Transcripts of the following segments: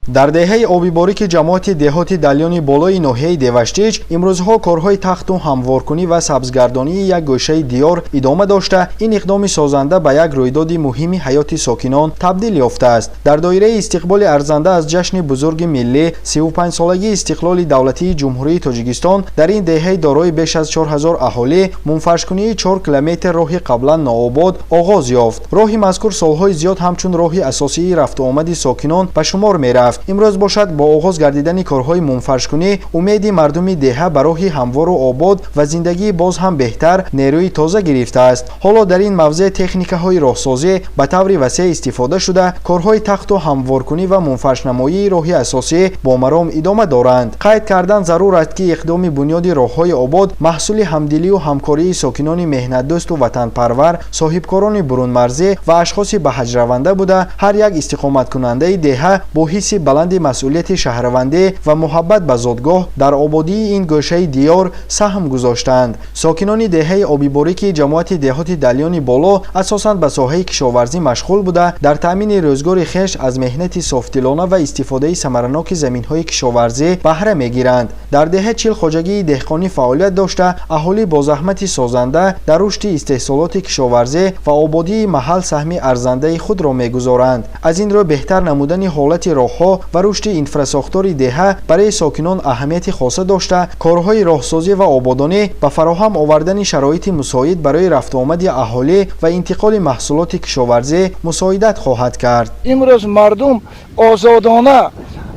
дар деҳаи обиборики ҷамоати деҳоти далёни болои ноҳияи деваштич имрӯзҳо корҳои тахту ҳамворкунӣ ва сабзгардонии як гӯшаи диёр идома дошта, ин иқдоми созанда ба як рӯйдоди муҳими ҳаёти сокинон табдил ёфтааст. дар доираи истиқболи арзанда аз ҷашни бузурги миллӣ 35-солагии истиқлоли давлатии ҷумҳурии Тоҷикистон дар ин деҳаи дорои беш аз 4000 аҳолӣ мунфашкунии 4 километр роҳи қаблан нообод оғоз ёфт. роҳи мазкур солҳои зиёд ҳамчун роҳи асосии рафтуомади сокинон ба шумор мерафт. имрӯз бошад бо оғоз гардидани корҳои мунфашкунӣ умеди мардуми деҳа ба роҳи ҳамвору обод ва зиндагии боз ҳам беҳтар нерӯи тоза гирифтааст. ҳоло дар ин мавзеъ техникаҳои роҳсозӣ ба таври васеъ истифода шуда, корҳои тахту ҳамворкунӣ ва мунфашнамоии роҳи асосӣ бо маром идома доранд. қайд кардан зарур аст ки иқдоми бунёди роҳҳои обод маҳсули ҳамдилию ҳамкории сокинони меҳнатдӯсту ватанпарвар, соҳибкорони бурунмарзӣ ва ашхоси ба ҳаҷраванда буда, ҳар як истиқоматкунандаи деҳа бо ҳисси баланди масъулияти шаҳравандӣ ва муҳаббат ба зодгоҳ дар ободии ин гӯшаи диёр саҳм гузоштанд. сокинони деҳаи обиборики ҷамоати деҳоти далёни боло асосан ба соҳаи кишоварзӣ машғул буда, дар таъмини рӯзгори хеш аз меҳнати софдилона ва истифодаи самараноки заминҳои кишоварзӣ баҳра мегиранд. дар деҳа чилхоҷагии деҳқонӣ фаъолият дошта, аҳолӣ бо заҳмати созанда дар рушди истеҳсолоти кишоварзӣ ва ободии маҳал саҳми арзандаи худро мегузоранд. аз ин рӯ беҳтар намудани ҳолати роҳҳо ва рушди инфрасохтори деҳа барои сокинон аҳамияти хоса дошта, корҳои роҳсозӣ ва ободонӣ ба фароҳам овардани шароити мусоид барои рафтуомади аҳолӣ ва интиқоли маҳсулоти кишоварзӣ мусоидат хоҳад кард. имрӯз мардум озодона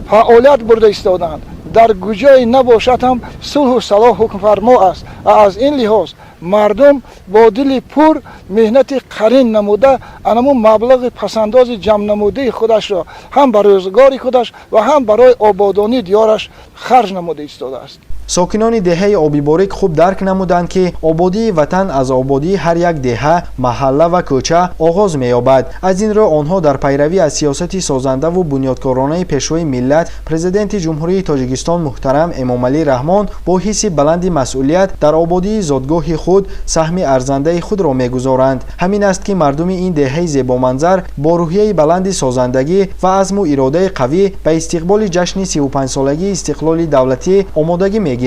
фаъолият бурда истоданд. дар куҷое набошад ҳам сулҳу салоҳ ҳукмфармо аст. аз ин лиҳоз мардум бо дили пур меҳнати қарин намуда анамун маблағи пасандози ҷамънамудаи худашро ҳам ба рӯзгори худаш ва ҳам барои ободонии диёраш харҷ намуда истодааст. сокинони деҳаи обиборик хуб дарк намуданд ки ободии ватан аз ободии ҳар як деҳа, маҳалла ва кӯча оғоз меёбад. аз ин рӯ онҳо дар пайравӣ аз сиёсати созандаву бунёдкоронаи пешвои миллат президенти ҷумҳурии Тоҷикистон муҳтарам Эмомалӣ Раҳмон бо ҳисси баланди масъулият дар ободии зодгоҳи худ саҳми арзандаи худро мегузоранд. ҳамин аст ки мардуми ин деҳаи зебоманзар бо рӯҳияи баланди созандагӣ ва азму иродаи қавӣ ба истиқболи ҷашни 35-солагии истиқлоли давлатӣ омодагӣ мегиранд.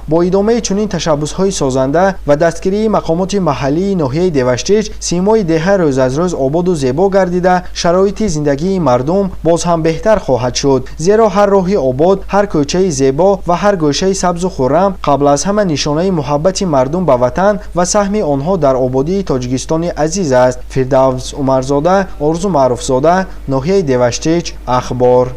бо идомаи чунин ташаббусҳои созанда ва дастгирии мақомоти маҳаллии ноҳияи деваштич, симои деҳа рӯз аз рӯз ободу зебо гардида, шароити зиндагии мардум боз ҳам беҳтар хоҳад шуд. зеро ҳар роҳи обод, ҳар кӯчаи зебо ва ҳар гӯшаи сабзу хуррам қабл аз ҳама нишонаи муҳаббати мардум ба ватан ва саҳми онҳо дар ободии Тоҷикистони азиз аст. фирдавс Умарзода, Орзу Маъруфзода, ноҳияи Деваштич, Ахбор.